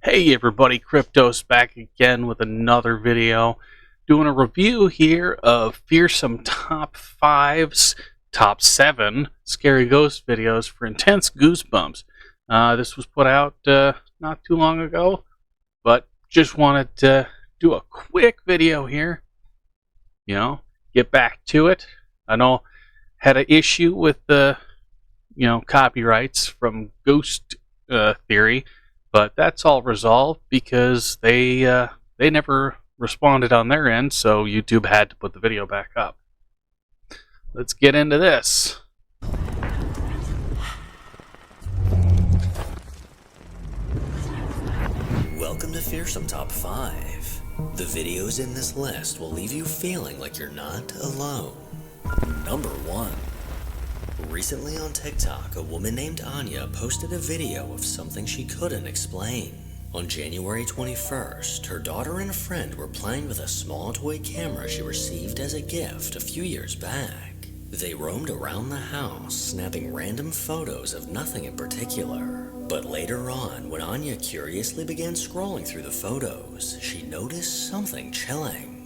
Hey everybody, Cryptos back again with another video. Doing a review here of Fearsome Top 5's Top 7 Scary Ghost videos for intense goosebumps. This was put out not too long ago, but just wanted to do a quick video here. Get back to it. I know had an issue with the copyrights from Ghost Theory, but that's all resolved because they never responded on their end, so YouTube had to put the video back up. Let's get into this. Welcome to Fearsome Top 5. The videos in this list will leave you feeling like you're not alone. Number 1. Recently on TikTok, a woman named Anya posted a video of something she couldn't explain. On January 21st, her daughter and a friend were playing with a small toy camera she received as a gift a few years back. They roamed around the house, snapping random photos of nothing in particular. But later on, when Anya curiously began scrolling through the photos, she noticed something chilling.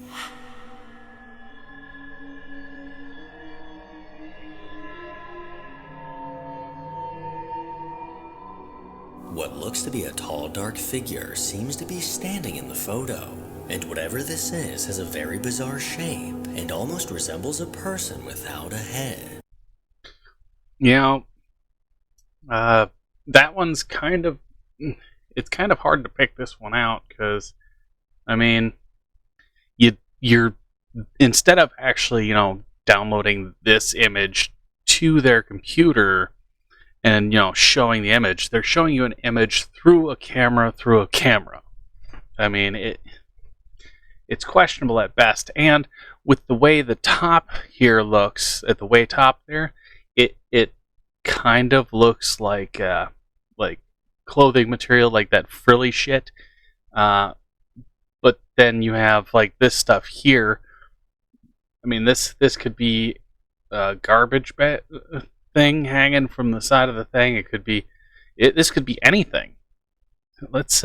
What looks to be a tall, dark figure seems to be standing in the photo, and whatever this is has a very bizarre shape and almost resembles a person without a head. That one's it's kind of hard to pick this one out because, I mean, you're instead of actually, downloading this image to their computer and showing the image, they're showing you an image through a camera. I mean, it's questionable at best. And with the way the top here looks, at the way top there, it kind of looks like clothing material, like that frilly shit. But then you have like this stuff here. I mean, this could be a garbage thing hanging from the side of the thing. It could be this could be anything. Let's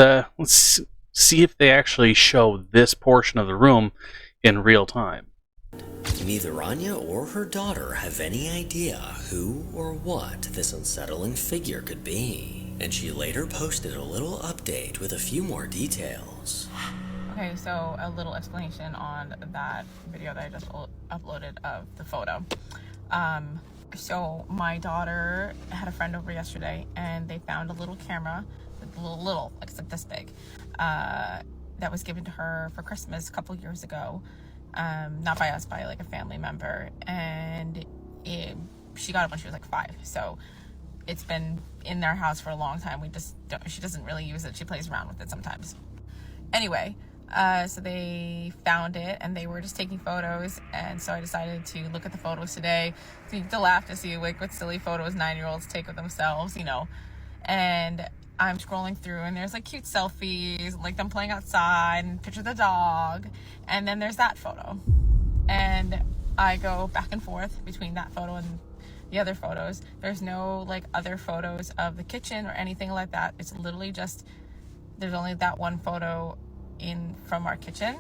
see if they actually show this portion of the room in real time. Neither Anya or her daughter have any idea who or what this unsettling figure could be, and she later posted a little update with a few more details. Okay, so a little explanation on that video that I just uploaded of the photo. So my daughter had a friend over yesterday, and they found a little camera, little, like this big, that was given to her for Christmas a couple years ago. Not by us, by like a family member, and she got it when she was like 5. So it's been in their house for a long time. She doesn't really use it. She plays around with it sometimes. Anyway. So they found it, and they were just taking photos, and so I decided to look at the photos today to laugh to see like what silly photos 9-year-olds take of themselves, and I'm scrolling through, and there's like cute selfies, like them playing outside, and picture of the dog, and then there's that photo, and I go back and forth between that photo and the other photos. There's no like other photos of the kitchen or anything like that. It's literally just, there's only that one photo from our kitchen.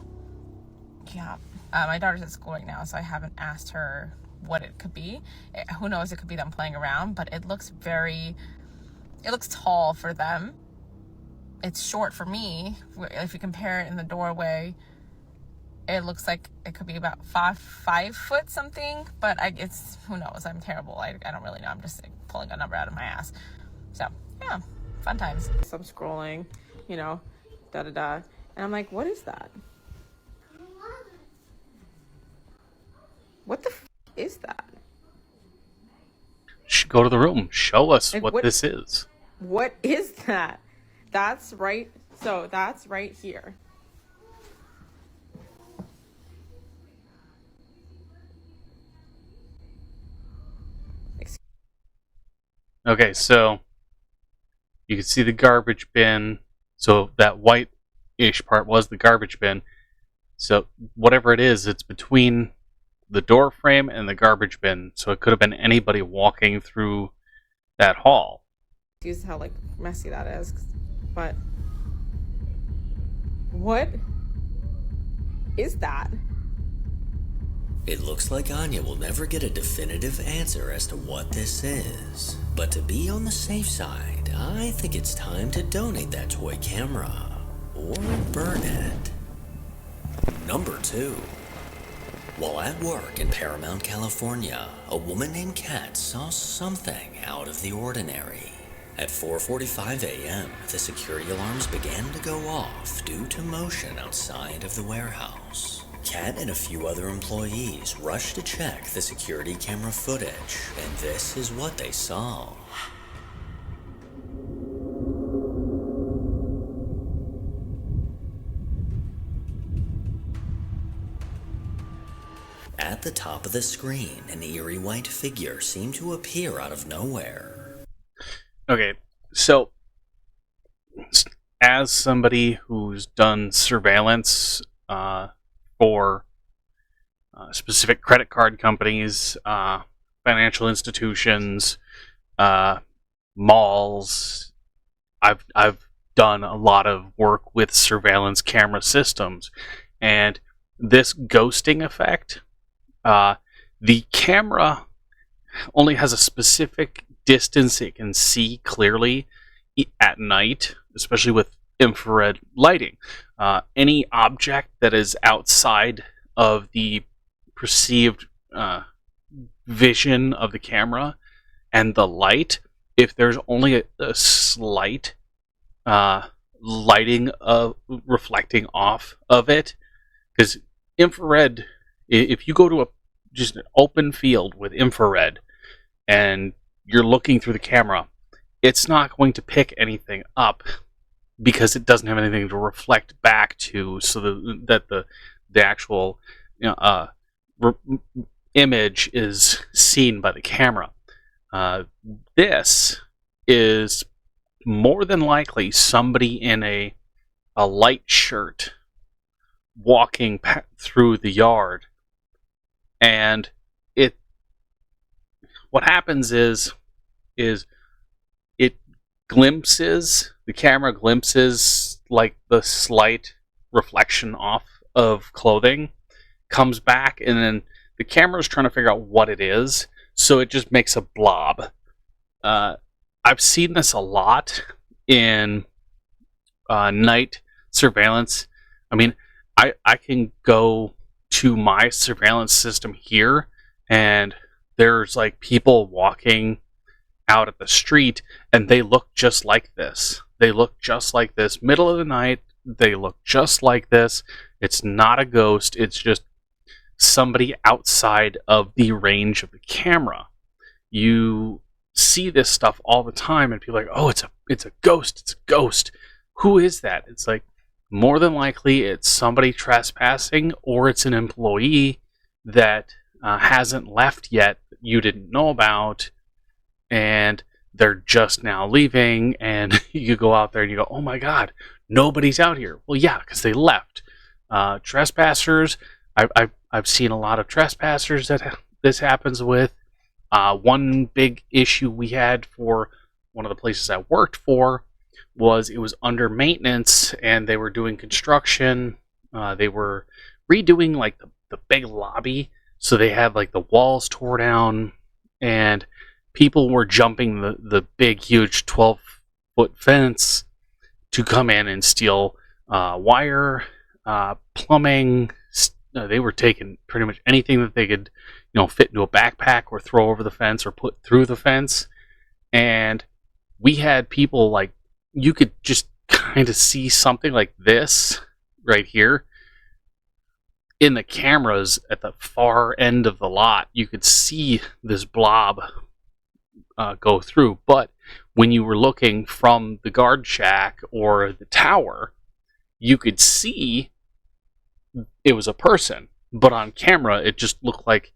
My daughter's at school right now, so I haven't asked her what it could be. Who knows, it could be them playing around, but it looks tall for them. It's short for me. If you compare it in the doorway, it looks like it could be about 5 foot something, but it's, who knows, I'm terrible. I don't really know. I'm just like, pulling a number out of my ass. So yeah, fun times. So I'm scrolling, and I'm like, what is that? What the is that? Go to the room. Show us like, what this is. What is that? That's right. So that's right here. Okay, so you can see the garbage bin. So that white-ish part was the garbage bin. So whatever it is, it's between the door frame and the garbage bin. So it could have been anybody walking through that hall. Excuse how like messy that is, but What is that? It looks like Anya will never get a definitive answer as to what this is. But to be on the safe side, I think it's time to donate that toy camera. Or burn it. Number 2. While at work in Paramount, California, a woman named Kat saw something out of the ordinary. At 4:45 a.m., the security alarms began to go off due to motion outside of the warehouse. Kat and a few other employees rushed to check the security camera footage, and this is what they saw. At the top of the screen, an eerie white figure seemed to appear out of nowhere. Okay, so as somebody who's done surveillance for specific credit card companies, financial institutions, malls, I've done a lot of work with surveillance camera systems, and this ghosting effect, the camera only has a specific distance it can see clearly at night, especially with infrared lighting. Any object that is outside of the perceived vision of the camera and the light, if there's only a slight lighting of reflecting off of it, because infrared, if you go to just an open field with infrared and you're looking through the camera, it's not going to pick anything up because it doesn't have anything to reflect back to, so that the actual image is seen by the camera. This is more than likely somebody in a light shirt walking through the yard, and what happens is it glimpses, the camera glimpses like the slight reflection off of clothing, comes back, and then the camera's trying to figure out what it is, so it just makes a blob. I've seen this a lot in night surveillance. I mean, I can go to my surveillance system here, and there's like people walking out at the street, and they look just like this. They look just like this. Middle of the night, they look just like this. It's not a ghost. It's just somebody outside of the range of the camera. You see this stuff all the time, and people are like, oh, it's a ghost. It's a ghost. Who is that? It's like, more than likely, it's somebody trespassing, or it's an employee that hasn't left yet that you didn't know about, and they're just now leaving, and you go out there and you go, oh my god, nobody's out here. Well, yeah, because they left. Trespassers, I've seen a lot of trespassers that this happens with. One big issue we had for one of the places I worked for was it was under maintenance, and they were doing construction. They were redoing like the big lobby, so they had like the walls tore down, and people were jumping the big, huge 12-foot fence to come in and steal wire, plumbing. They were taking pretty much anything that they could, fit into a backpack or throw over the fence or put through the fence. And we had people like, you could just kind of see something like this right here in the cameras at the far end of the lot. You could see this blob go through, but when you were looking from the guard shack or the tower, you could see it was a person, but on camera it just looked like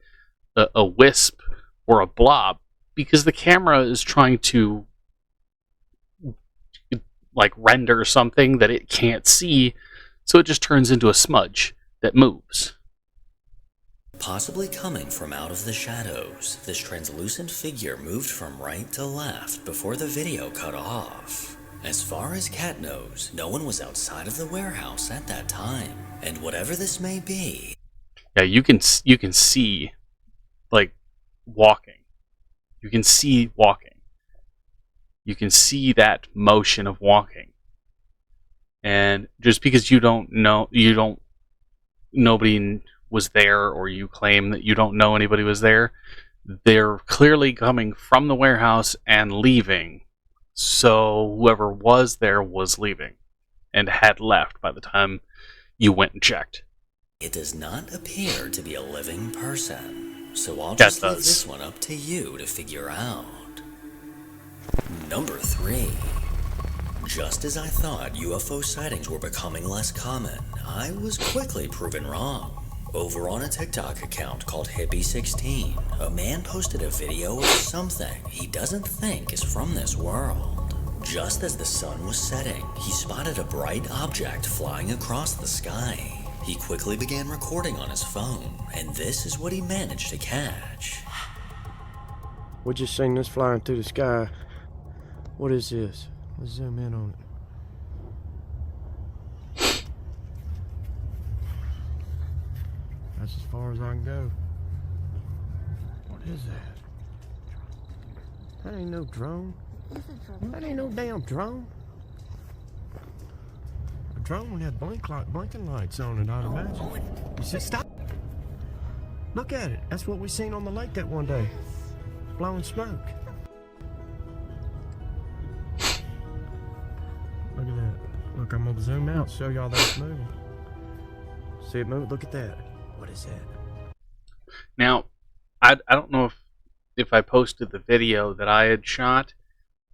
a wisp or a blob, because the camera is trying to like render something that it can't see, so it just turns into a smudge that moves. Possibly coming from out of the shadows, this translucent figure moved from right to left before the video cut off. As far as Kat knows, no one was outside of the warehouse at that time, and whatever this may be... Yeah, you can see, like, walking. You can see walking. You can see that motion of walking. And just because you don't know, nobody was there, or you claim that you don't know anybody was there, they're clearly coming from the warehouse and leaving. So whoever was there was leaving and had left by the time you went and checked. It does not appear to be a living person, so I'll just leave this one up to you to figure out. Number 3. Just as I thought UFO sightings were becoming less common, I was quickly proven wrong. Over on a TikTok account called Hippie16, a man posted a video of something he doesn't think is from this world. Just as the sun was setting, he spotted a bright object flying across the sky. He quickly began recording on his phone, and this is what he managed to catch. We just seen this flying through the sky. What is this? Let's zoom in on it. That's as far as I can go. What is that? That ain't no drone. That ain't no damn drone. A drone had blinking lights on it, I'd imagine. You said stop. Look at it. That's what we seen on the lake that one day. Blowing smoke. Look at that. Look, I'm gonna zoom out, show y'all that it's moving. See it move? Look at that. What is that? Now, I don't know if I posted the video that I had shot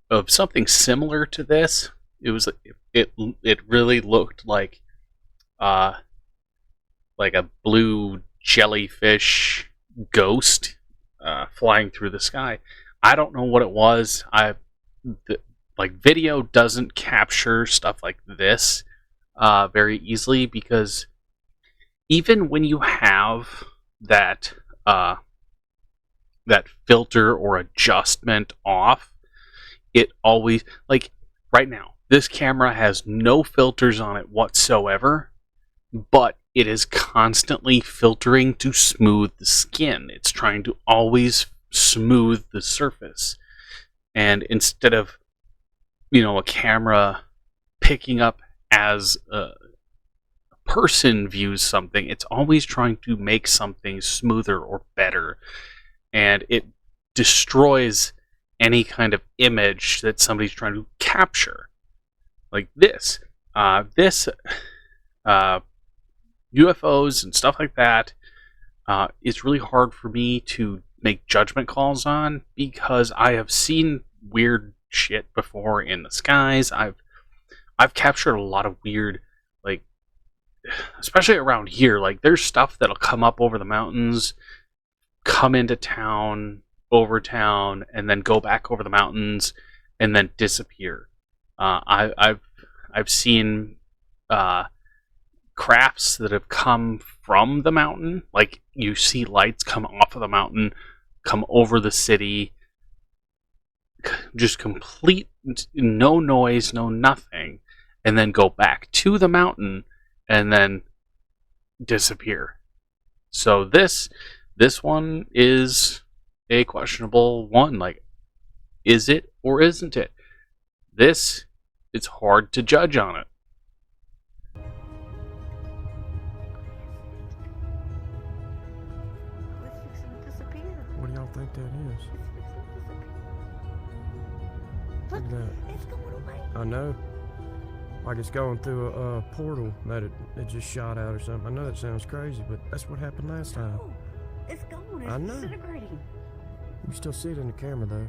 of something similar to this. It really looked like a blue jellyfish ghost flying through the sky. I don't know what it was. Video doesn't capture stuff like this very easily, because even when you have that filter or adjustment off, it always, like right now, this camera has no filters on it whatsoever, but it is constantly filtering to smooth the skin. It's trying to always smooth the surface. And instead of, a camera picking up as a person views something, it's always trying to make something smoother or better. And it destroys any kind of image that somebody's trying to capture. Like this. UFOs and stuff like that, it's really hard for me to make judgment calls on, because I have seen weird shit before in the skies. I've captured a lot of weird, like, especially around here, like there's stuff that'll come up over the mountains, come into town, over town, and then go back over the mountains and then disappear. I've seen crafts that have come from the mountain, like you see lights come off of the mountain, come over the city, just complete, no noise, no nothing, and then go back to the mountain and then disappear. So this one is a questionable one. Like, is it or isn't it? It's hard to judge on it. What do y'all think that is? Look at that. It's going away. I know. Like it's going through a portal that it just shot out or something. I know that sounds crazy, but that's what happened last time. Oh, it's gone. It's I know. disintegrating. You still see it in the camera though.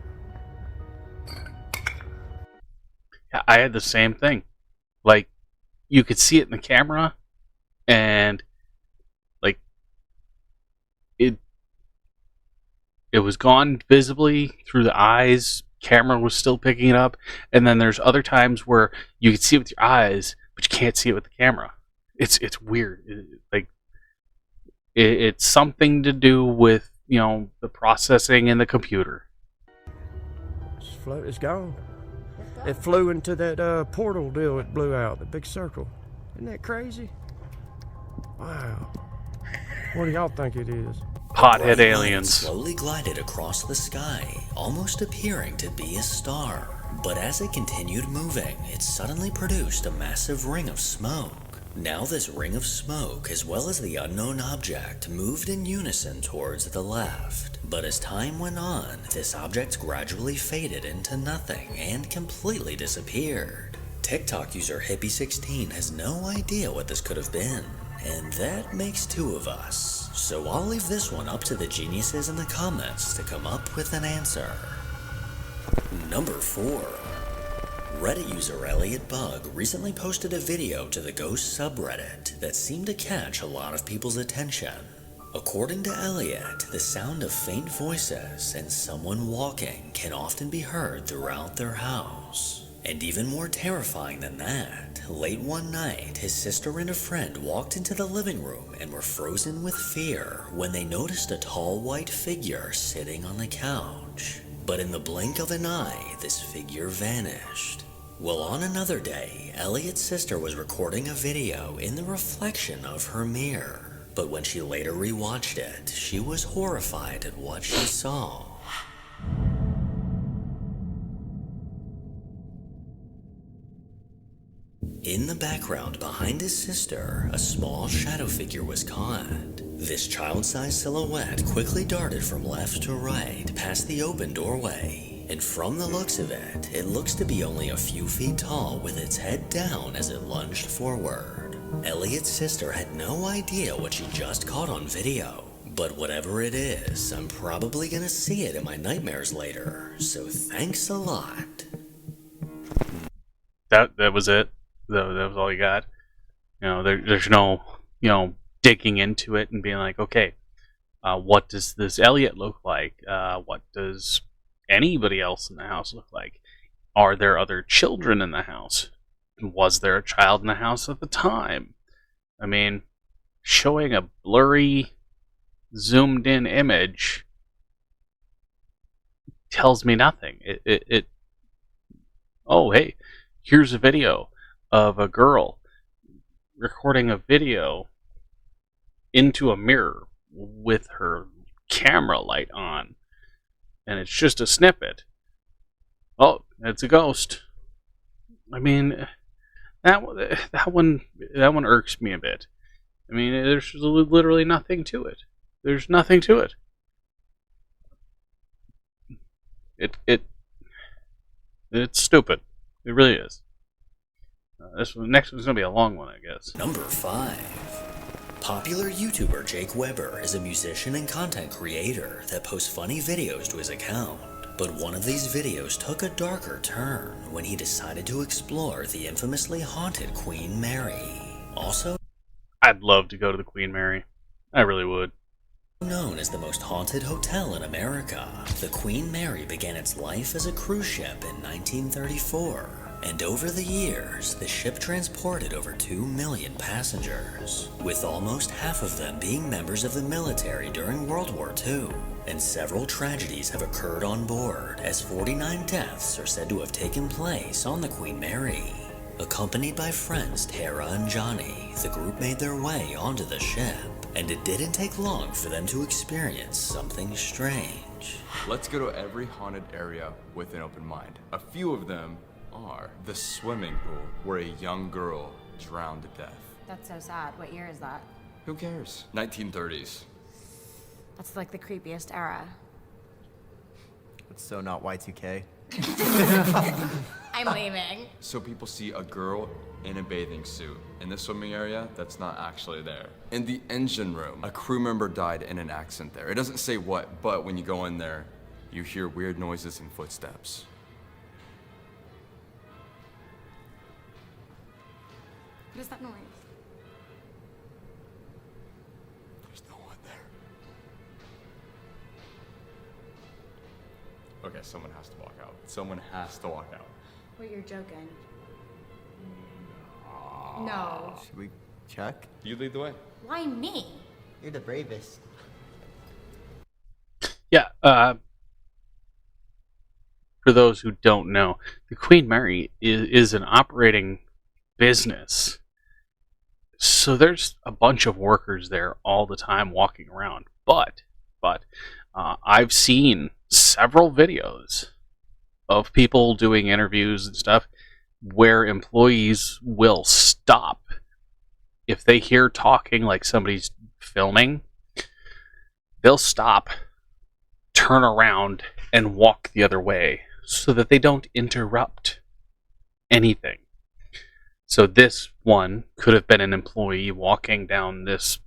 Yeah, I had the same thing. Like, you could see it in the camera, and like it was gone visibly through the eyes. Camera was still picking it up, and then there's other times where you can see it with your eyes, but you can't see it with the camera. It's weird. It's something to do with the processing in the computer. It's float. It's gone. It's It flew into that portal deal it blew out, the big circle. Isn't that crazy? Wow. What do y'all think it is? Hothead Bright light aliens. slowly glided across the sky, almost appearing to be a star. But as it continued moving, it suddenly produced a massive ring of smoke. Now this ring of smoke, as well as the unknown object, moved in unison towards the left. But as time went on, this object gradually faded into nothing and completely disappeared. TikTok user Hippie16 has no idea what this could have been, and that makes two of us. So I'll leave this one up to the geniuses in the comments to come up with an answer. Number 4. Reddit user Elliot Bug recently posted a video to the Ghost subreddit that seemed to catch a lot of people's attention. According to Elliot, the sound of faint voices and someone walking can often be heard throughout their house. And even more terrifying than that, late one night, his sister and a friend walked into the living room and were frozen with fear when they noticed a tall white figure sitting on the couch. But in the blink of an eye, this figure vanished. Well, on another day, Elliot's sister was recording a video in the reflection of her mirror. But when she later rewatched it, she was horrified at what she saw. In the background behind his sister, a small shadow figure was caught. This child-sized silhouette quickly darted from left to right past the open doorway. And from the looks of it, it looks to be only a few feet tall with its head down as it lunged forward. Elliot's sister had no idea what she just caught on video. But whatever it is, I'm probably gonna see it in my nightmares later. So thanks a lot. That was it. That was all you got. You know, there's no, digging into it and being like, okay, what does this Elliot look like? What does anybody else in the house look like? Are there other children in the house? Was there a child in the house at the time? I mean, showing a blurry, zoomed in image tells me nothing. Oh, hey, here's a video of a girl recording a video into a mirror with her camera light on, and it's just a snippet. Oh, it's a ghost. I mean, that one irks me a bit. I mean, there's literally nothing to it. There's nothing to it. It's stupid. It really is. Next one's gonna be a long one, I guess. Number 5. Popular YouTuber Jake Weber is a musician and content creator that posts funny videos to his account. But one of these videos took a darker turn when he decided to explore the infamously haunted Queen Mary. Also I'd love to go to the Queen Mary. I really would. known as the most haunted hotel in America, the Queen Mary began its life as a cruise ship in 1934. And over the years, the ship transported over 2 million passengers, with almost half of them being members of the military during World War II. And several tragedies have occurred on board, as 49 deaths are said to have taken place on the Queen Mary. Accompanied by friends Tara and Johnny, the group made their way onto the ship, and it didn't take long for them to experience something strange. Let's go to every haunted area with an open mind. A few of them are the swimming pool where a young girl drowned to death. That's so sad. What year is that? Who cares? 1930s. That's like the creepiest era. It's so not Y2K. I'm leaving. So people see a girl in a bathing suit in the swimming area that's not actually there. In the engine room, a crew member died in an accident there. It doesn't say what, but when you go in there, you hear weird noises and footsteps. What is that noise? There's no one there. Okay, someone has to walk out. Someone has to walk out. Wait, you're joking. No. Should we check? You lead the way. Why me? You're the bravest. Yeah, for those who don't know, the Queen Mary is an operating business. So there's a bunch of workers there all the time walking around. But I've seen several videos of people doing interviews and stuff where employees will stop if they hear talking, like somebody's filming. They'll stop, turn around, and walk the other way so that they don't interrupt anything. So this one could have been an employee walking down this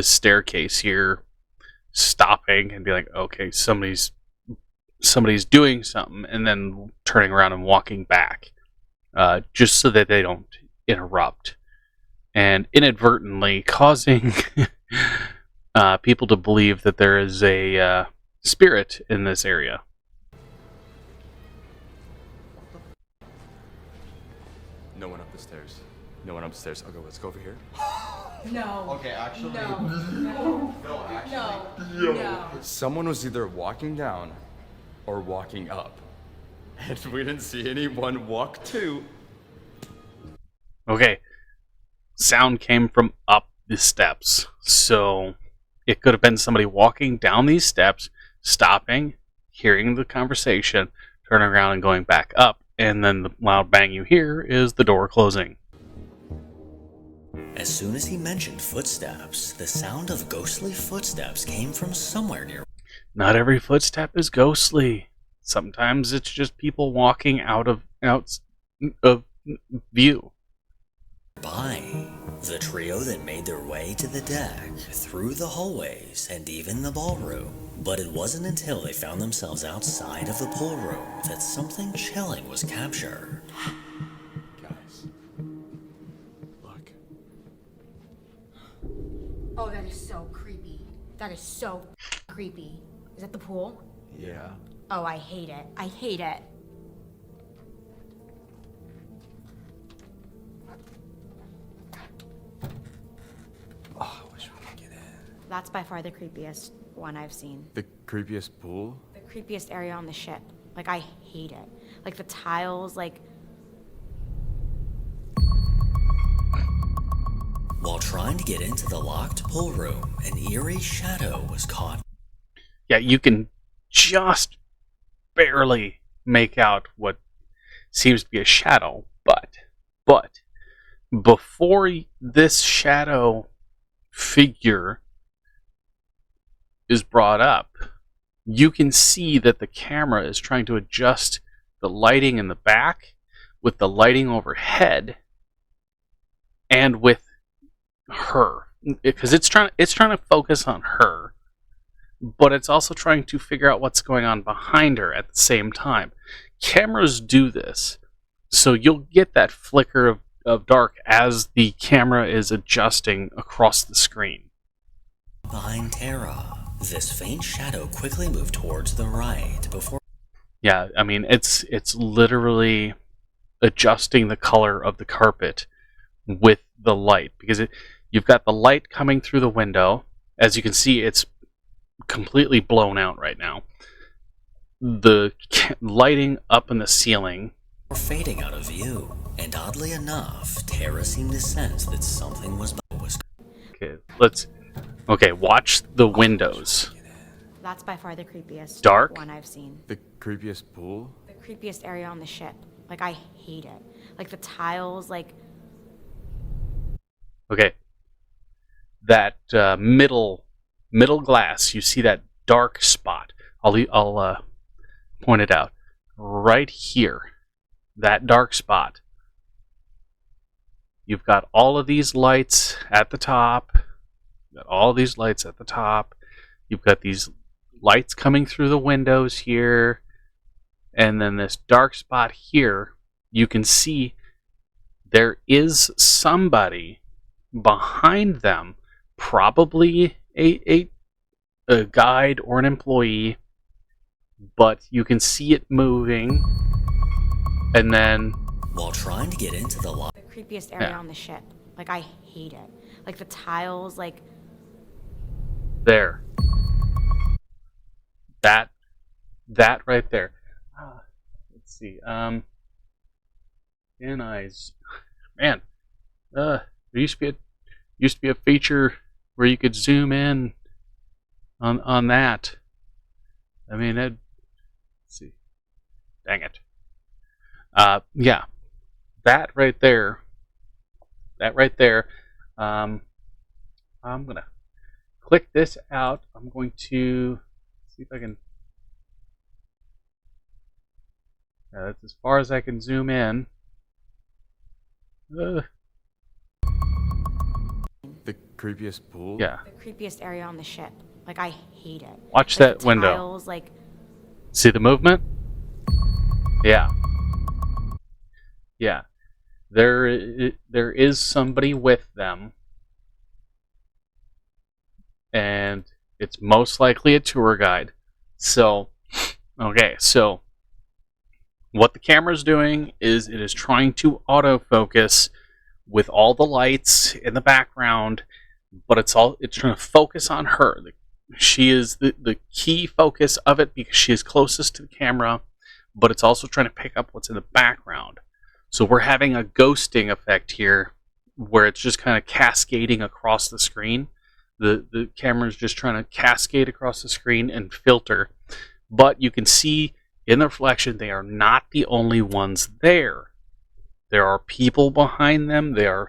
staircase here, stopping and be like, okay, somebody's doing something, and then turning around and walking back, just so that they don't interrupt, and inadvertently causing people to believe that there is a spirit in this area. No one up the stairs. No one upstairs. Okay, let's go over here. No. Okay, actually. No. No, actually. No. Someone was either walking down or walking up. And we didn't see anyone walk to. Okay, sound came from up the steps, so it could have been somebody walking down these steps, stopping, hearing the conversation, turning around and going back up, and then the loud bang you hear is the door closing. As soon as he mentioned footsteps, the sound of ghostly footsteps came from somewhere near. Not every footstep is ghostly. Sometimes it's just people walking out of view. By the trio that made their way to the deck, through the hallways, and even the ballroom. But it wasn't until they found themselves outside of the pool room that something chilling was captured. Guys. Look. Oh, that is so creepy. That is so creepy. Is that the pool? Yeah. Oh, I hate it. I hate it. Oh, I wish we could get in. That's by far the creepiest one I've seen. The creepiest pool? The creepiest area on the ship. Like, I hate it. Like, the tiles, like... While trying to get into the locked pool room, an eerie shadow was caught. Yeah, you can just barely make out what seems to be a shadow, but before this shadow figure is brought up, you can see that the camera is trying to adjust the lighting in the back with the lighting overhead and with her, because it's trying to focus on her, but it's also trying to figure out what's going on behind her at the same time. Cameras do this, so you'll get that flicker of dark as the camera is adjusting across the screen. Behind Tara, this faint shadow quickly moved towards the right before... Yeah, I mean, it's literally adjusting the color of the carpet with the light, because you've got the light coming through the window. As you can see, it's completely blown out right now. The lighting up in the ceiling fading out of view, and oddly enough, Tara seemed to sense that something was... Okay, watch the windows. That's by far the creepiest Dark? one I've seen. The creepiest pool? The creepiest area on the ship. Like, I hate it. Like, the tiles, like... Okay, that middle glass, you see that dark spot. I'll point it out right here. That dark spot. You've got all of these lights at the top. You've got all these lights at the top. You've got these lights coming through the windows here, and then this dark spot here. You can see there is somebody behind them, probably a guide or an employee, but you can see it moving, and then while trying to get into the The creepiest area on the ship. Like, I hate it. Like, the tiles, like... there. That right there. let's see. And man, there used to be a feature where you could zoom in on that. I mean, let's see. Dang it. Yeah, that right there. I'm gonna click this out. I'm going to see if I can. That's as far as I can zoom in. The creepiest pool? Yeah. The creepiest area on the ship. Like, I hate it. Watch Like, that the window. tiles, like, See the movement? Yeah. Yeah. There is somebody with them. And it's most likely a tour guide. So, okay, so what the camera's doing is it is trying to autofocus with all the lights in the background, but it's trying to focus on her. She is the key focus of it because she is closest to the camera, but it's also trying to pick up what's in the background. So we're having a ghosting effect here where it's just kind of cascading across the screen. The camera is just trying to cascade across the screen and filter. But you can see in the reflection they are not the only ones there. There are people behind them. The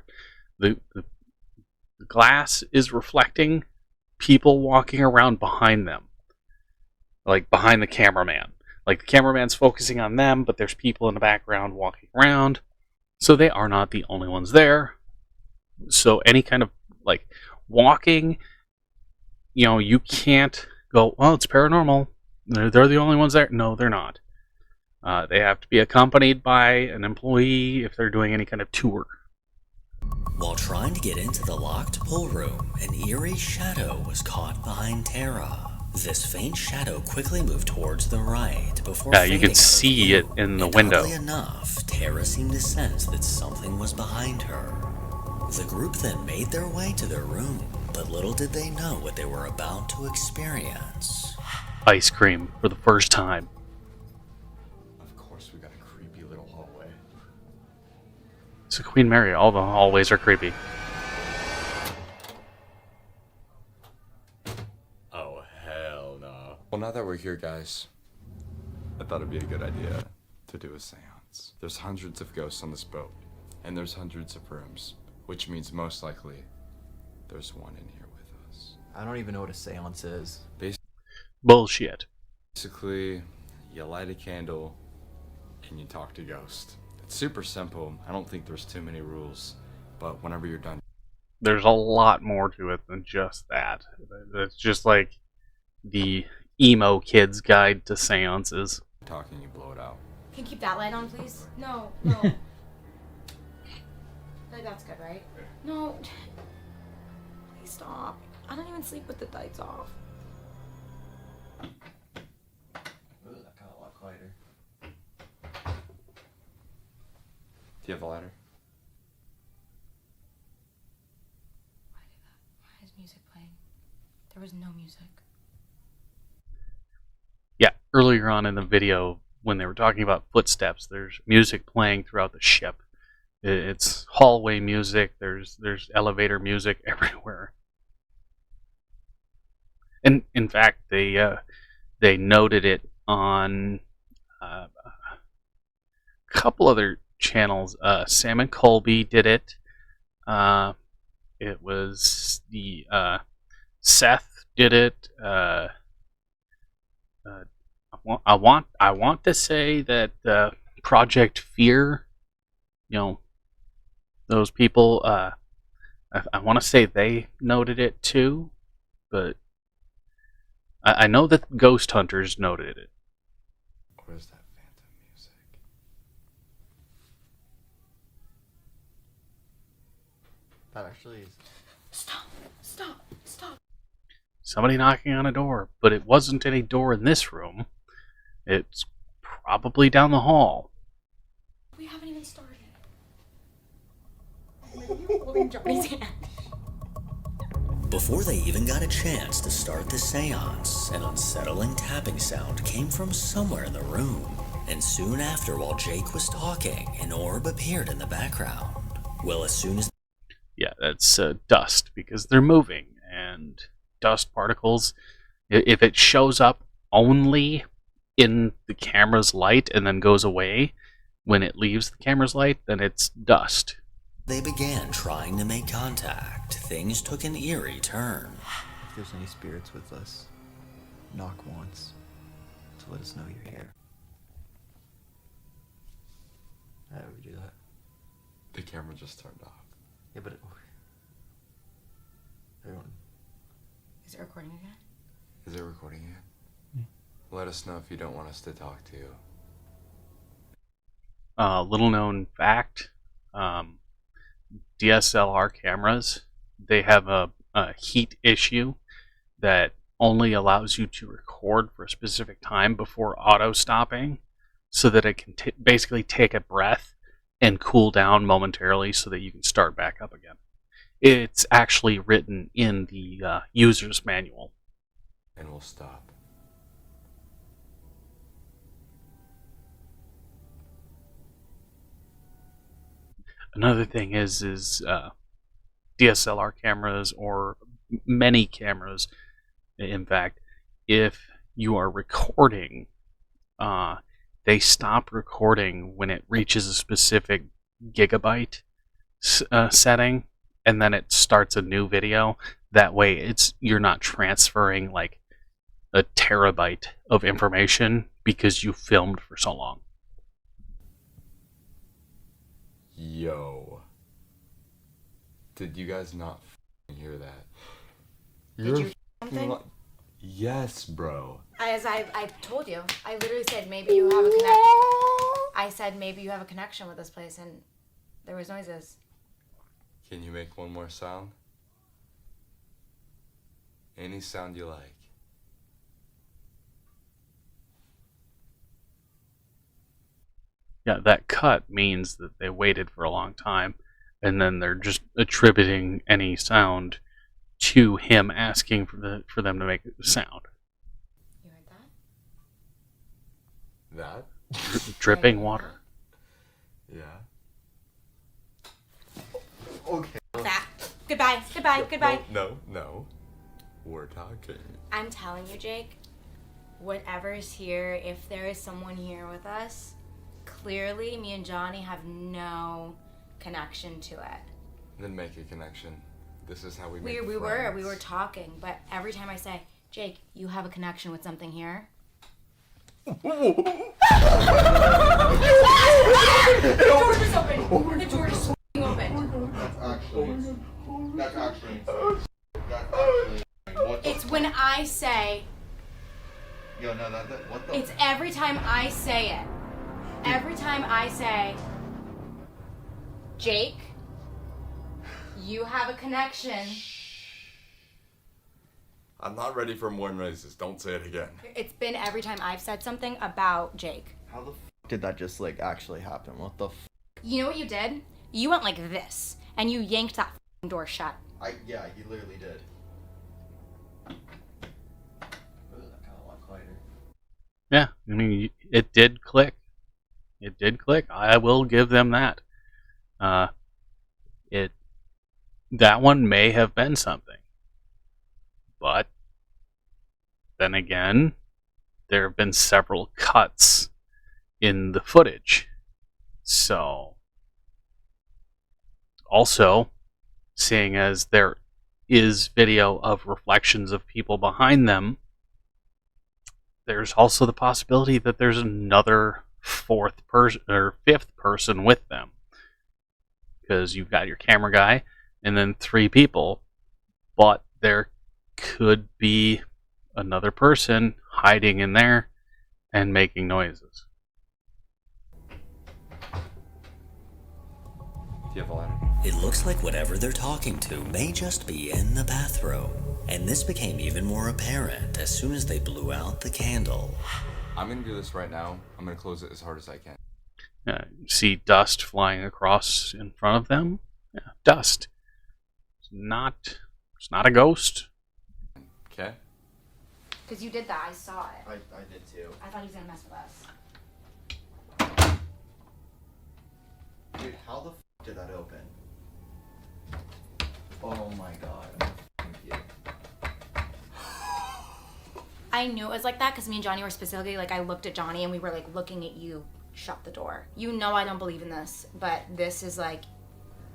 glass is reflecting people walking around behind them. Like behind the cameraman. Like the cameraman's focusing on them, but there's people in the background walking around. So they are not the only ones there. So any kind of like walking, you can't go, well, it's paranormal. They're the only ones there. No, they're not. They have to be accompanied by an employee if they're doing any kind of tour. While trying to get into the locked pool room, an eerie shadow was caught behind Tara. This faint shadow quickly moved towards the right before Yeah, you fading can see it in the window. Oddly enough, Tara seemed to sense that something was behind her. The group then made their way to their room, but little did they know what they were about to experience. Ice cream for the first time. Of course, we got a creepy little hallway. So Queen Mary, all the hallways are creepy. Oh, hell no. Well, now that we're here, guys, I thought it'd be a good idea to do a seance. There's hundreds of ghosts on this boat, and there's hundreds of rooms, which means most likely there's one in here with us. I don't even know what a seance is. Bullshit. Basically, you light a candle and you talk to ghosts. It's super simple. I don't think there's too many rules, but whenever you're done, There's a lot more to it than just that. It's just like the emo kid's guide to seances. talking, you blow it out. can you keep that light on, please? No. Like, that's good, right? No. Please stop. I don't even sleep with the lights off. Ooh, that got a lot quieter. Do you have a lighter? Why is music playing? There was no music. Yeah, earlier on in the video, when they were talking about footsteps, there's music playing throughout the ship. It's hallway music. There's elevator music everywhere. And in fact, they noted it on a couple other channels. Sam and Colby did it. It was the Seth did it. I want to say that Project Fear, those people. I want to say they noted it too, but I know that Ghost Hunters noted it. Where's that phantom music? That actually is. Stop. Somebody knocking on a door, but it wasn't any door in this room. It's probably down the hall. We haven't even started. You're holding Johnny's hand. Before they even got a chance to start the seance, an unsettling tapping sound came from somewhere in the room. And soon after, while Jake was talking, an orb appeared in the background. Well, as soon as Yeah, that's dust because they're moving, and dust particles, if it shows up only in the camera's light and then goes away when it leaves the camera's light, then it's dust. they began trying to make contact, things took an eerie turn. If there's any spirits with us, knock once to let us know you're here. How do we do that? The camera just turned off. Yeah, but everyone. Is it recording again? Is it recording yet? Let us know if you don't want us to talk to you. Little known fact, DSLR cameras, they have a heat issue that only allows you to record for a specific time before auto stopping, so that it can basically take a breath and cool down momentarily so that you can start back up again. It's actually written in the user's manual. And we'll stop. Another thing is DSLR cameras, or many cameras, in fact, if you are recording, they stop recording when it reaches a specific gigabyte setting, and then it starts a new video. That way, you're not transferring like a terabyte of information because you filmed for so long. Yo. Did you guys not hear that? Did you hear something? Yes, bro. As I told you, I literally said maybe you have a connection. I said maybe you have a connection with this place, and there was noises. Can you make one more sound? Any sound you like. Yeah, that cut means that they waited for a long time, and then they're just attributing any sound to him asking for them to make a sound. You heard that? That? Dripping water. Yeah. Okay. That. Goodbye. Goodbye. Goodbye. No. We're talking. I'm telling you, Jake, whatever's here, if there is someone here with us, clearly me and Johnny have no connection to it. Then make a connection. This is how we We make were friends. talking, but every time I say, Jake, you have a connection with something here. The door is open. The door is open. That's actually. It's when I say. Yo, no, what the? It's every time I say it. Every time I say, Jake, you have a connection. I'm not ready for more noises. Don't say it again. It's been every time I've said something about Jake. How the did that just like actually happen? What the You know what you did? You went like this, and you yanked that door shut. Yeah, you literally did. Ooh, that got a lot quieter. Yeah, I mean, it did click. It did click. I will give them that. That one may have been something, but then again, there have been several cuts in the footage. So, also, seeing as there is video of reflections of people behind them, there's also the possibility that there's another fourth person or fifth person with them, because you've got your camera guy and then 3 people, but there could be another person hiding in there and making noises. Do you have a ladder? It looks like whatever they're talking to may just be in the bathroom. And this became even more apparent as soon as they blew out the candle. I'm gonna do this right now. I'm gonna close it as hard as I can. You see dust flying across in front of them. Yeah, dust. It's not a ghost. Okay? Because you did that, I saw it. I did too. I thought he was going to mess with us. Dude, how the f did that open? Oh my god. I'm f***ing you. I knew it was like that because me and Johnny were specifically like, I looked at Johnny and we were like looking at you shut the door. You know I don't believe in this, but this is like,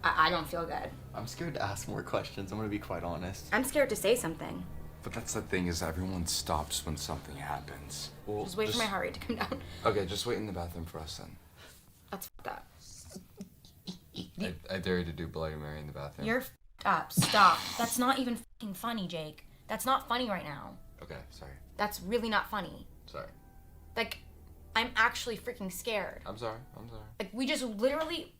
I don't feel good. I'm scared to ask more questions. I'm gonna be quite honest. I'm scared to say something. But that's the thing, is everyone stops when something happens. Well, Just wait for my heart rate to come down. Okay, just wait in the bathroom for us then. That's f***ed up. I dare you to do Bloody Mary in the bathroom. You're f***ed up. Stop. That's not even f***ing funny, Jake. That's not funny right now. Okay, sorry. That's really not funny. Sorry. Like, I'm actually freaking scared. I'm sorry. I'm sorry. Like, we just literally...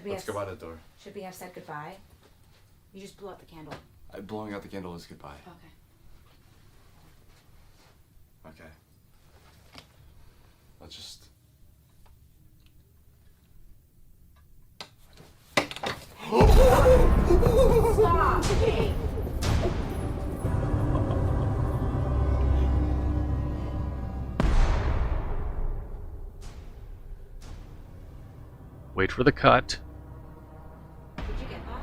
Let's go by the door. Should we have said goodbye? You just blew out the candle. Blowing out the candle is goodbye. Okay. Okay. Let's just... Stop, Jake. Wait for the cut. Did you get that?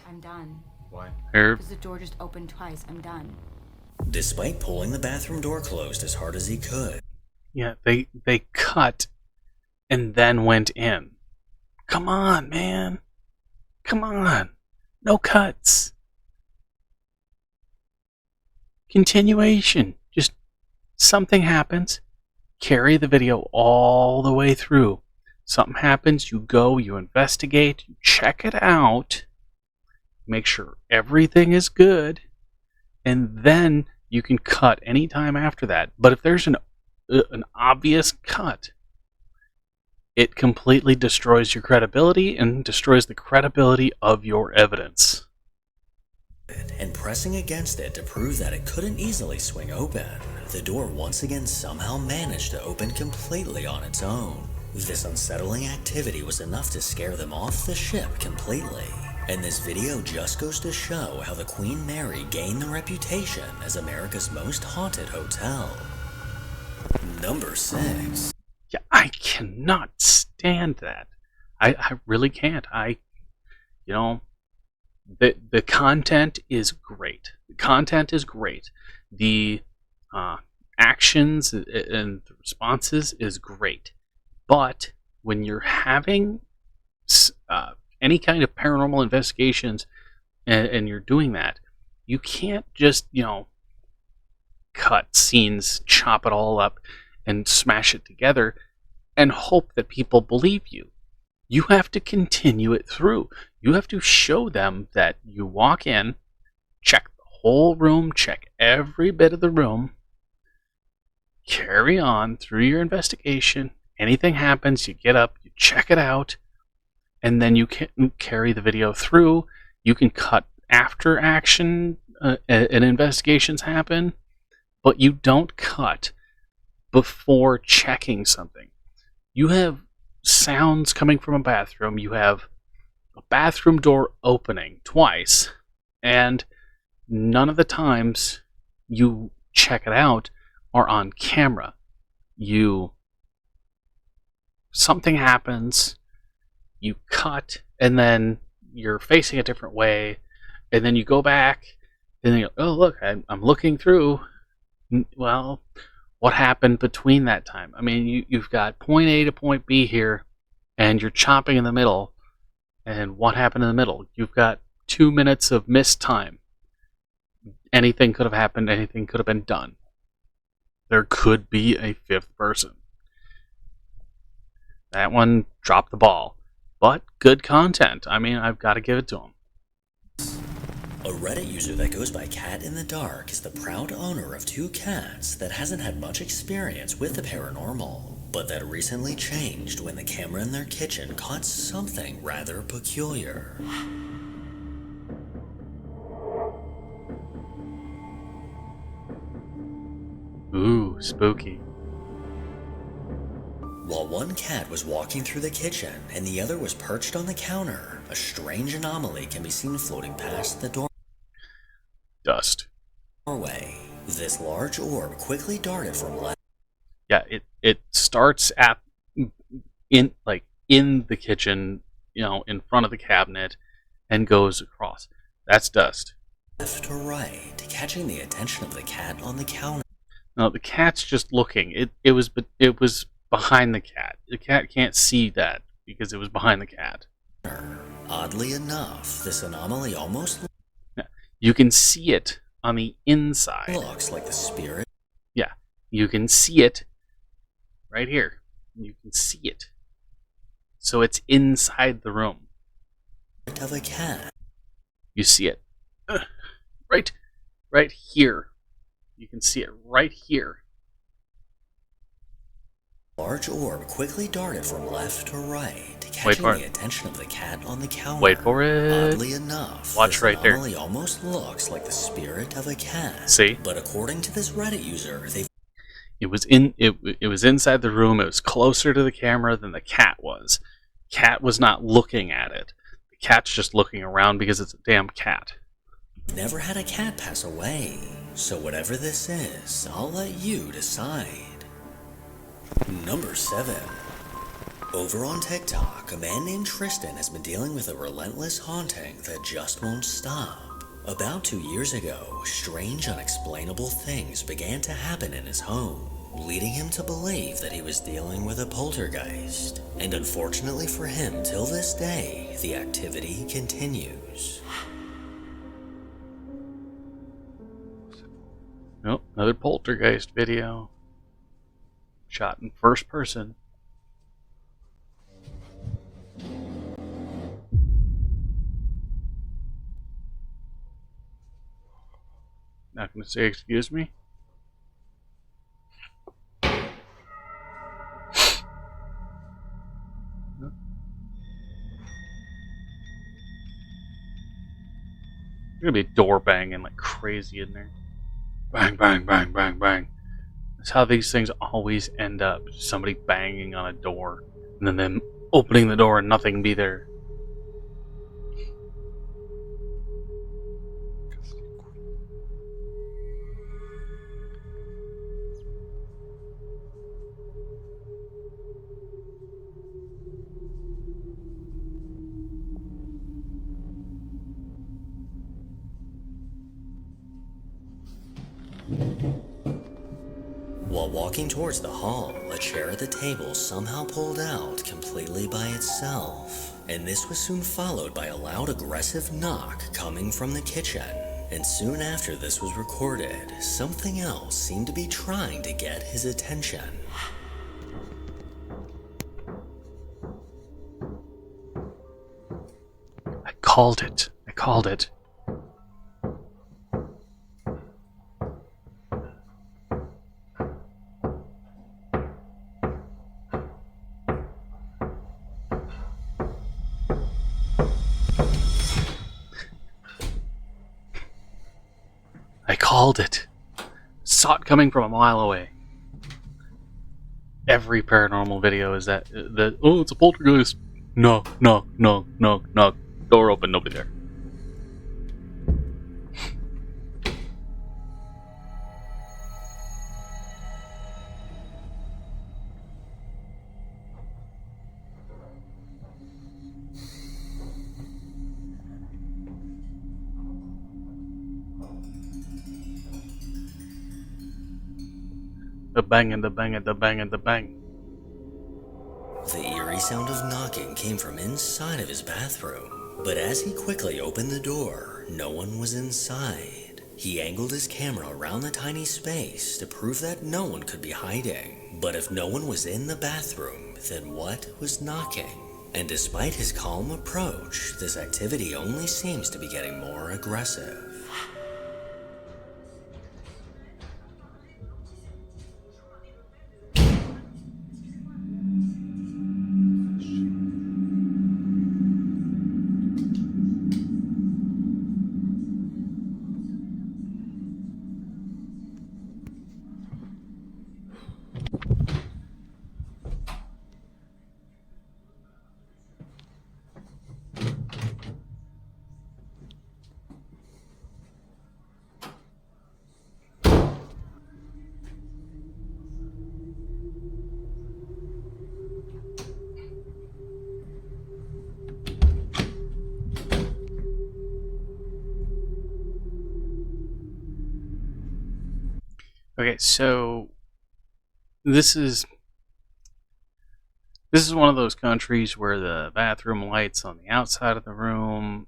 I'm done. Why? Here, Because the door just opened twice. I'm done. Despite pulling the bathroom door closed as hard as he could, yeah, they cut and then went in. Come on, man. Come on. No cuts. Continuation. Just something happens. Carry the video all the way through. Something happens, you go, you investigate, you check it out, make sure everything is good, and then you can cut anytime after that. But if there's an obvious cut, it completely destroys your credibility and destroys the credibility of your evidence. and pressing against it to prove that it couldn't easily swing open, the door once again somehow managed to open completely on its own. This unsettling activity was enough to scare them off the ship completely. And this video just goes to show how the Queen Mary gained the reputation as America's most haunted hotel. Number 6. Yeah, I cannot stand that. I really can't. The content is great. The content is great. The actions and the responses is great. But when you're having any kind of paranormal investigations and you're doing that, you can't just, cut scenes, chop it all up, and smash it together and hope that people believe you. You have to continue it through. You have to show them that you walk in, check the whole room, check every bit of the room, carry on through your investigation. Anything happens, you get up, you check it out, and then you can carry the video through. You can cut after action and investigations happen, but you don't cut before checking something. You have sounds coming from a bathroom. You have a bathroom door opening twice, and none of the times you check it out are on camera. Something happens, you cut, and then you're facing a different way, and then you go back, and then you go, oh look, I'm looking through. Well, what happened between that time? I mean, you've got point A to point B here, and you're chopping in the middle, and what happened in the middle? You've got 2 minutes of missed time. Anything could have happened, anything could have been done. There could be a fifth person. That one dropped the ball. But good content. I mean, I've got to give it to him. A Reddit user that goes by Cat in the Dark is the proud owner of 2 cats that hasn't had much experience with the paranormal, but that recently changed when the camera in their kitchen caught something rather peculiar. Ooh, spooky. While one cat was walking through the kitchen and the other was perched on the counter, a strange anomaly can be seen floating past the Dust. doorway. This large orb quickly darted from left. Yeah, it starts at in the kitchen, in front of the cabinet, and goes across. That's dust. Left to right, catching the attention of the cat on the counter. No, the cat's just looking. It was behind the cat. The cat can't see that because it was behind the cat. Oddly enough, this anomaly almost You can see it on the inside. looks like the spirit Yeah, you can see it right here. You can see it. So it's inside the room. of a cat. You see it. Right here. You can see it right here. Large orb quickly darted from left to right, Wait catching for the it. attention of the cat on the counter. Wait for it. Oddly enough, Watch this right there. anomaly almost looks like the spirit of a cat. See? But according to this Reddit user, they It was inside the room. It was closer to the camera than the cat was. Cat was not looking at it. The cat's just looking around because it's a damn cat. never had a cat pass away. So whatever this is, I'll let you decide. Number 7. Over on TikTok, a man named Tristan has been dealing with a relentless haunting that just won't stop. About 2 years ago, strange, unexplainable things began to happen in his home, leading him to believe that he was dealing with a poltergeist. And unfortunately for him, till this day, the activity continues. Nope, another poltergeist video. Shot in first person. Not gonna say excuse me. There's gonna be a door banging like crazy in there. Bang, bang, bang, bang, bang. That's how these things always end up. Somebody banging on a door, and then them opening the door and nothing be there. While walking towards the hall, a chair at the table somehow pulled out completely by itself. And this was soon followed by a loud aggressive knock coming from the kitchen. And soon after this was recorded, something else seemed to be trying to get his attention. I called it. I called it. I called it. Saw it coming from a mile away. Every paranormal video is that oh, it's a poltergeist. No, no, no, no, no. Door open, nobody there. The bang and the bang and the bang and the bang. The eerie sound of knocking came from inside of his bathroom, but as he quickly opened the door, no one was inside. He angled his camera around the tiny space to prove that no one could be hiding. But if no one was in the bathroom, then what was knocking? And despite his calm approach, this activity only seems to be getting more aggressive. Okay, so this is one of those countries where the bathroom lights on the outside of the room.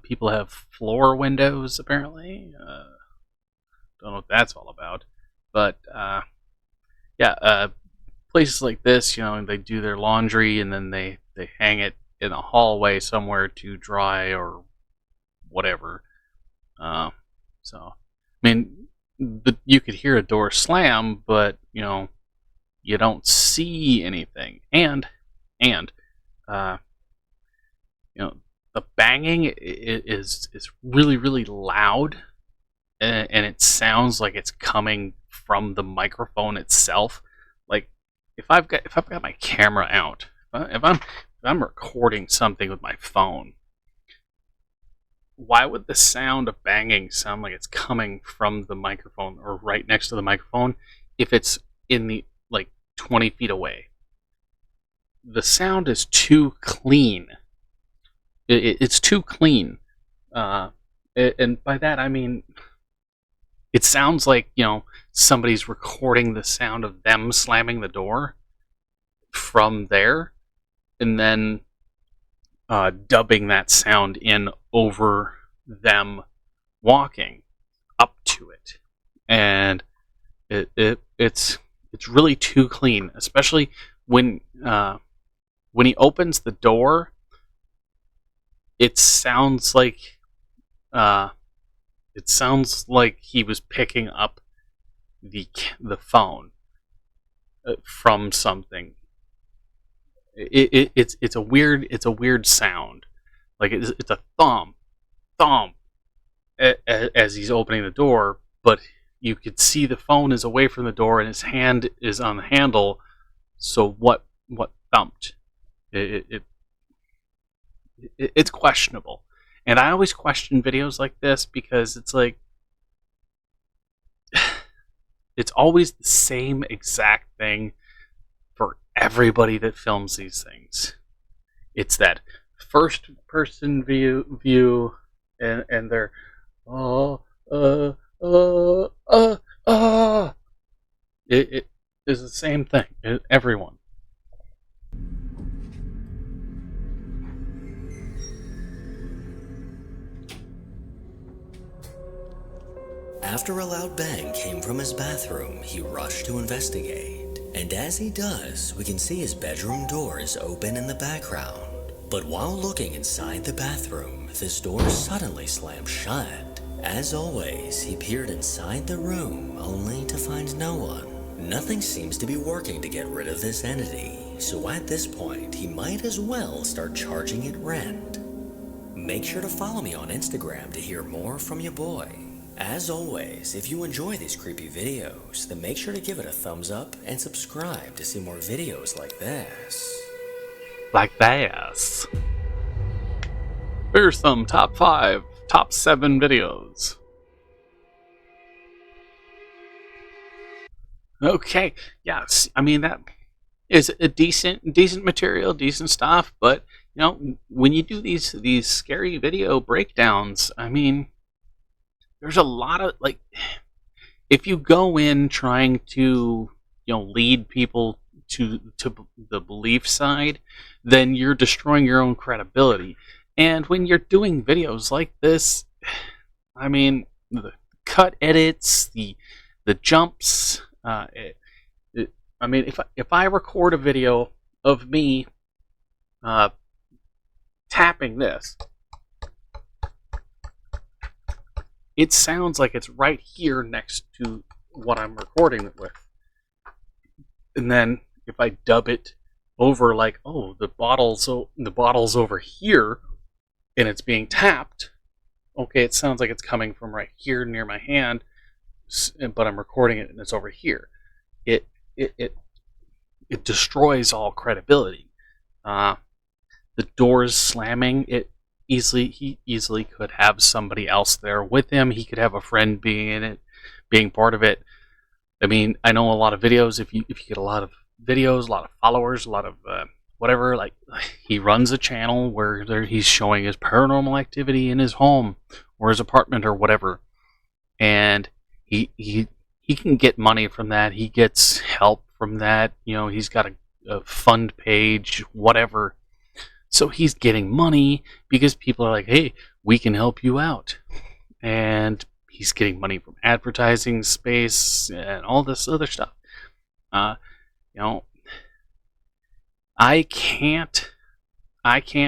People have floor windows, apparently. Don't know what that's all about, but yeah, places like this, they do their laundry and then they hang it in a hallway somewhere to dry or whatever. So, I mean, you could hear a door slam, but you don't see anything, and uh, the banging is really really loud, and it sounds like it's coming from the microphone itself. Like if I've got my camera out, if I'm recording something with my phone, why would the sound of banging sound like it's coming from the microphone or right next to the microphone if it's in the 20 feet away? The sound is too clean. It's too clean. And by that I mean it sounds like, somebody's recording the sound of them slamming the door from there and then dubbing that sound in over them walking up to it. And it's really too clean, especially when he opens the door. It sounds like he was picking up the phone from something. It's a weird sound. Like it's a thump as he's opening the door, but you could see the phone is away from the door and his hand is on the handle. So what thumped? It's questionable. And I always question videos like this because it's like it's always the same exact thing for everybody that films these things. It's that first person view and they're it is the same thing. Everyone. After a loud bang came from his bathroom, he rushed to investigate. And as he does, we can see his bedroom door is open in the background. But while looking inside the bathroom, this door suddenly slammed shut. As always, he peered inside the room only to find no one. Nothing seems to be working to get rid of this entity, so at this point, he might as well start charging it rent. Make sure to follow me on Instagram to hear more from your boy. As always, if you enjoy these creepy videos, then make sure to give it a thumbs up and subscribe to see more videos like this. Fearsome top 5, top 7 videos. Okay, yes, I mean that is a decent material, decent stuff, but when you do these scary video breakdowns, I mean, there's a lot of if you go in trying to lead people to the belief side, then you're destroying your own credibility. And when you're doing videos like this, I mean, the cut edits, the jumps, I mean, if I record a video of me tapping this, it sounds like it's right here next to what I'm recording it with. And then if I dub it over like, oh, the bottle's over here and it's being tapped, okay, it sounds like it's coming from right here near my hand, but I'm recording it and it's over here. It destroys all credibility. The doors slamming, he easily could have somebody else there with him. He could have a friend being in it, being part of it. I mean, I know a lot of videos. If you get a lot of videos, a lot of followers, a lot of whatever, like he runs a channel where he's showing his paranormal activity in his home or his apartment or whatever, and he he can get money from that. He gets help from that. He's got a fund page, whatever. So he's getting money because people are like, hey, we can help you out. And he's getting money from advertising space and all this other stuff. I can't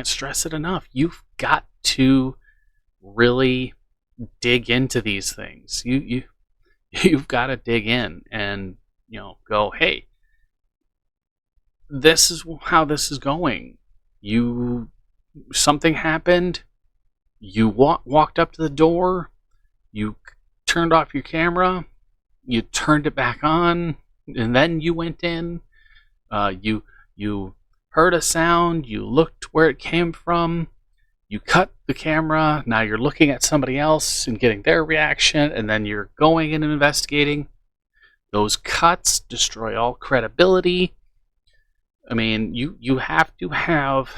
stress it enough. You've got to really dig into these things. You've got to dig in and go, hey, this is how this is going. Something happened. You walked up to the door. You turned off your camera. You turned it back on, and then you went in. You heard a sound. You looked where it came from. You cut the camera. Now you're looking at somebody else and getting their reaction, and then you're going in and investigating. Those cuts destroy all credibility. I mean, you have to have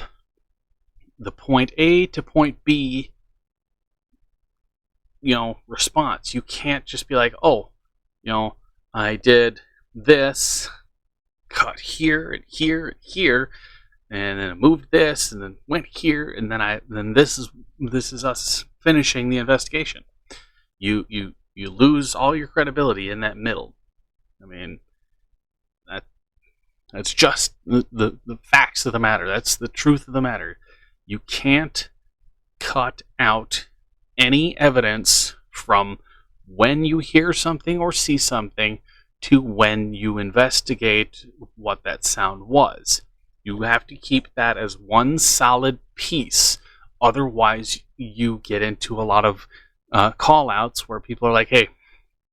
the point A to point B, response. You can't just be like, oh, I did this, cut here and here and here, and then I moved this, and then went here, and then this is us finishing the investigation. You lose all your credibility in that middle. I mean, that's just the facts of the matter. That's the truth of the matter. You can't cut out any evidence from when you hear something or see something to when you investigate what that sound was. You have to keep that as one solid piece. Otherwise, you get into a lot of call-outs where people are like, hey,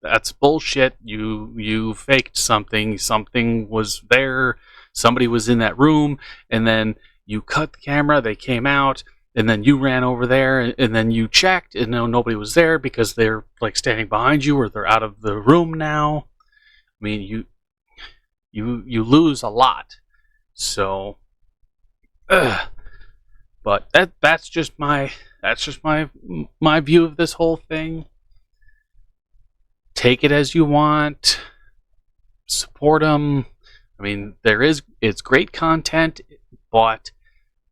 that's bullshit. You faked something. Something was there. Somebody was in that room. And then you cut the camera. They came out. And then you ran over there. And then you checked. And no, nobody was there because they're like standing behind you or they're out of the room now. I mean, you lose a lot. So, but that's just my view of this whole thing. Take it as you want. Support them. I mean, it's great content, but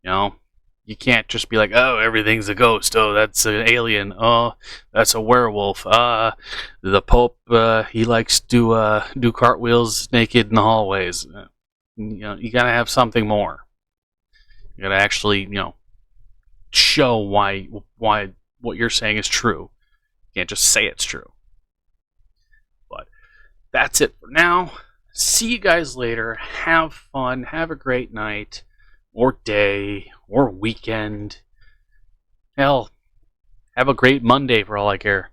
you can't just be like, oh, everything's a ghost. Oh, that's an alien. Oh, that's a werewolf. The Pope, he likes to do cartwheels naked in the hallways. You gotta have something more. You gotta actually, show why what you're saying is true. You can't just say it's true. But that's it for now. See you guys later. Have fun. Have a great night or day or weekend. Hell, have a great Monday for all I care.